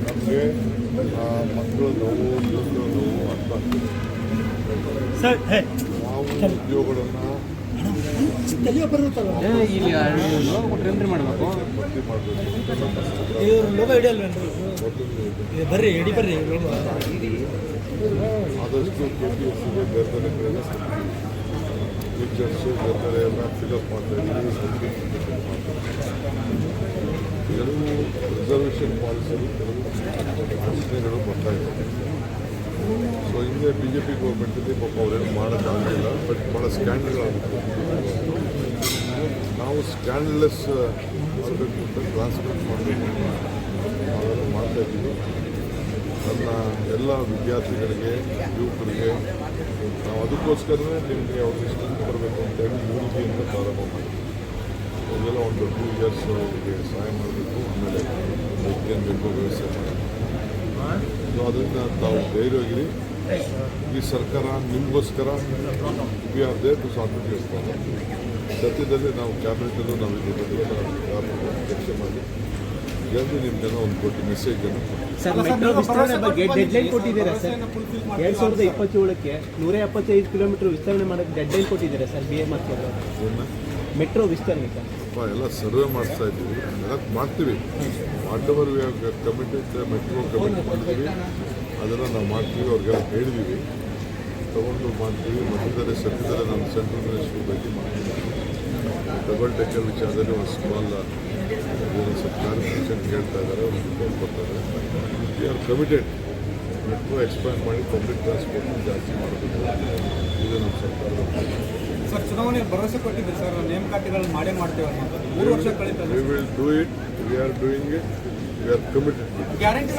ನಮಗೆ ಮಕ್ಕಳು ನೋವು ನೋವು ಅರ್ಥ ಆಗ್ತದೆ. ನಾವು ಉದ್ಯೋಗಗಳನ್ನು ಭರ್ತಿ ಮಾಡಬೇಕು. ಆದಷ್ಟು KPSCಗೆ ಬೇರೆ ಬೇರೆ ಟೀಚರ್ಸು ಬೇರೆ ಎಲ್ಲ ಫಿಲಪ್ ಮಾಡ್ತಾ ಇದ್ದೀವಿ. ಕೆಲವು ರಿಸರ್ವೇಷನ್ ಪಾಲಿಸಿಗಳು ಕೆಲವು ಯೋಜನೆಗಳು ಬರ್ತಾ ಇದ್ದಾವೆ. ಸೊ ಹಿಂದೆ BJP ಗೌರ್ಮೆಂಟಲ್ಲಿ ಪಾಪ ಅವರೇನು ಮಾಡೋಕ್ಕಾಗಲಿಲ್ಲ, ಬಟ್ ಭಾಳ ಸ್ಕ್ಯಾಂಡಲ್ಗಳಾಗುತ್ತೆ. ನಾವು ಸ್ಕ್ಯಾಂಡಲೆಸ್ ಮಾಡಬೇಕು ಅಂತ ಟ್ರಾನ್ಸ್ಪರೆಂಟ್ ಮಾಡಬೇಕು ನಾವೆಲ್ಲ ಮಾಡ್ತಾಯಿದ್ದೀವಿ. ನನ್ನ ಎಲ್ಲ ವಿದ್ಯಾರ್ಥಿಗಳಿಗೆ ಯುವಕರಿಗೆ ನಾವು ಅದಕ್ಕೋಸ್ಕರವೇ ನಿಮಗೆ ಅವ್ರ ಲಿಸ್ಟಿಗೆ ಬರಬೇಕು ಅಂತೇಳಿ ಯೂನಿಟಿಯಿಂದ ಪ್ರಾರಂಭ ಮಾಡಿದ್ವಿ. ಅವೆಲ್ಲ ಒಂದು 2 ಇಯರ್ಸ್ ಅವರಿಗೆ ಸಹಾಯ ಮಾಡಬೇಕು. ಆಮೇಲೆ ಏನು ಬೇಕೋ ವ್ಯವಸ್ಥೆ ಮಾಡಬೇಕು. ಸೊ ಅದನ್ನು ತಾವು ಧೈರ್ಯವಾಗಿರಿ. ಈ ಸರ್ಕಾರ ನಿಮಗೋಸ್ಕರ we are there to sort it ಇರ್ತಾರೆ. ಸದ್ಯದಲ್ಲೇ ನಾವು ಕ್ಯಾಬಿನೆಟಲ್ಲೂ ನಾವು ಇದರಲ್ಲಿ ಚರ್ಚೆ ಮಾಡಿ ಜಲ್ದಿ ನಿಮ್ಮ ಜನ ಒಂದು ಕೊಟ್ಟು ಮೆಸೇಜನ್ನು ಸರ್, ಮೆಟ್ರೋ ವಿಸ್ತರಣೆ ಬಗ್ಗೆ ಡೆಡ್ಲೈನ್ ಕೊಟ್ಟಿದ್ದೀರಾ ಸರ್? 2027ಕ್ಕೆ 175 ಕಿಲೋಮೀಟರ್ ವಿಸ್ತರಣೆ ಮಾಡೋಕ್ಕೆ ಡೆಡ್ಲೈನ್ ಕೊಟ್ಟಿದ್ದೀರಾ ಸರ್? BMR ಮೆಟ್ರೋ ವಿಸ್ತರಣೆ ಸರ್ ಎಲ್ಲ ಸರ್ವೆ ಮಾಡಿಸ್ತಾ ಇದ್ದೀವಿ, ಎಲ್ಲ ಮಾಡ್ತೀವಿ. Whatever we have committed metro commit ಮಾಡಿದ್ದೀವಿ, ಅದನ್ನು ನಾವು ಮಾಡ್ತೀವಿ. ಅವ್ರಿಗೆಲ್ಲ ಹೇಳಿದ್ದೀವಿ, ತೊಗೊಂಡು ಮಾಡ್ತೀವಿ. ಮಧ್ಯದಲ್ಲಿ ಸದ್ಯದಲ್ಲೇ ನಮ್ಮ ಸೆಂಟ್ರಲ್ ಮಿನಿಸ್ಟ್ರು ಭೇಟಿ ಮಾಡ್ತೀವಿ. ಡಬಲ್ ಡೆಕ್ಕರ್ ವಿಚಾರದಲ್ಲಿ ಒಂದು ಸ್ಮಾಲ್ ಸ್ವಲ್ಪ ಕ್ಲಾರಿಫಿಕೇಷನ್ ಕೇಳ್ತಾ ಇದ್ದಾರೆ, ಒಂದು ಕೊಡ್ತಾರೆ. V are committed metro expand ಮಾಡಿ ಪಬ್ಲಿಕ್ ಟ್ರಾನ್ಸ್ಪೋರ್ಟ್ ಜಾಸ್ತಿ ಮಾಡಬೇಕು. ಇದು ನಮ್ಮ ಸರ್ಕಾರದ ಸರ್. ಚುನಾವಣೆ ಭರವಸೆ ಕೊಟ್ಟಿದೆ ಸರ್, ನೇಮಕಾತಿಗಳು ಮಾಡೇ ಮಾಡ್ತೇವೆ ಅಂತ 3 ವರ್ಷ ಕಳೀತದೆ. We will do it, we are doing it, we are committed. Guarantee